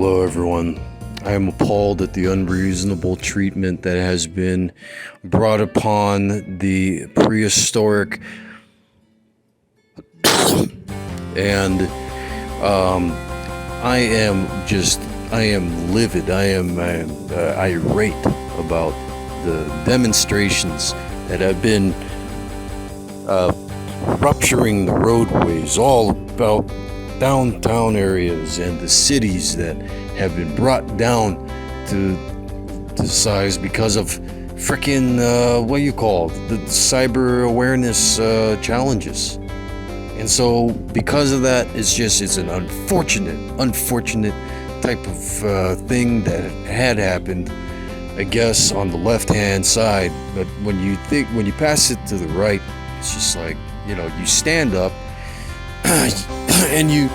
Hello, everyone. I am appalled at the unreasonable treatment that has been brought upon the prehistoric, and I am livid. I am irate about the demonstrations that have been rupturing the roadways all about downtown areas and the cities that have been brought down to size because of frickin' the cyber awareness challenges. And so because of that, it's an unfortunate type of thing that had happened, I guess, on the left-hand side. But when you pass it to the right, it's just like, you stand up and you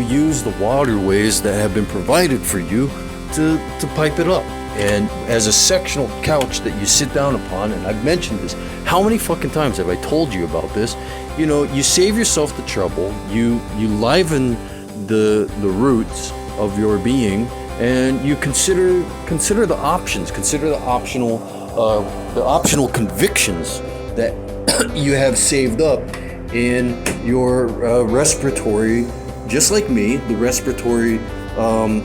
use the waterways that have been provided for you to pipe it up. And as a sectional couch that you sit down upon, and I've mentioned this, how many fucking times have I told you about this? You save yourself the trouble, you liven the roots of your being, and you consider the options, consider the optional convictions that you have saved up in your respiratory, just like me, the respiratory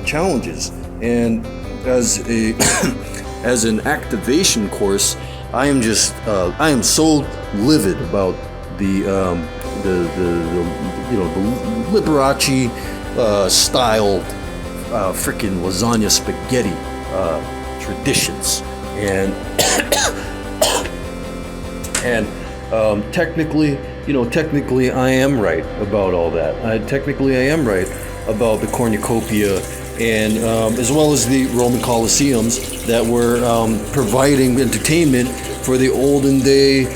challenges. And as an activation course, I am so livid about the Liberace style freaking lasagna spaghetti traditions, and technically I am right about all that. I am right about the cornucopia, and as well as the Roman Colosseums that were providing entertainment for the olden day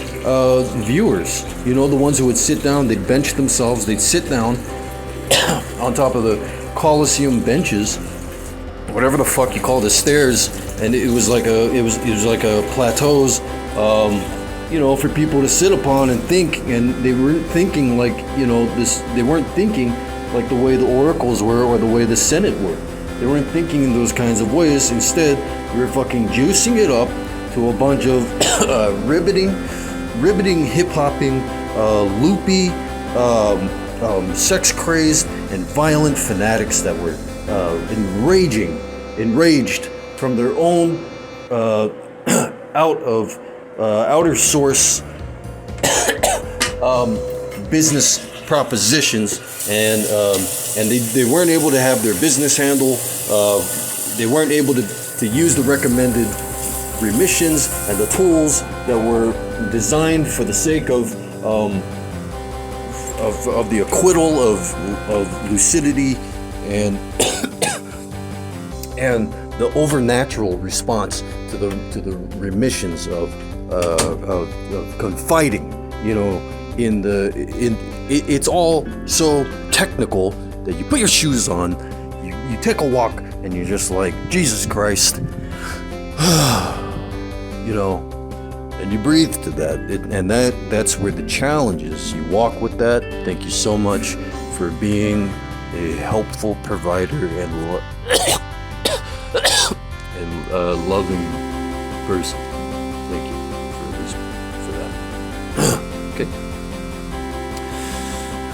viewers. The ones who would sit down, they'd bench themselves, they'd sit down on top of the Colosseum benches, whatever the fuck you call the stairs, and it was like a plateaus, for people to sit upon and think, and they weren't thinking like they weren't thinking like the way the oracles were or the way the Senate were. They weren't thinking in those kinds of ways. Instead, we were fucking juicing it up to a bunch of riveting, hip-hopping, loopy, sex-crazy, and violent fanatics that were enraged from their own outer source business propositions, and they weren't able to have their business handle. They weren't able to use the recommended remissions and the tools that were designed for the sake of the acquittal of lucidity and and the overnatural response to the remissions of confiding. It's all so technical that you put your shoes on, you take a walk, and you're just like, Jesus Christ, and you breathe to that, and that's where the challenge is. You walk with that. Thank you so much for being a helpful provider and loving person. Thank you for that. Okay.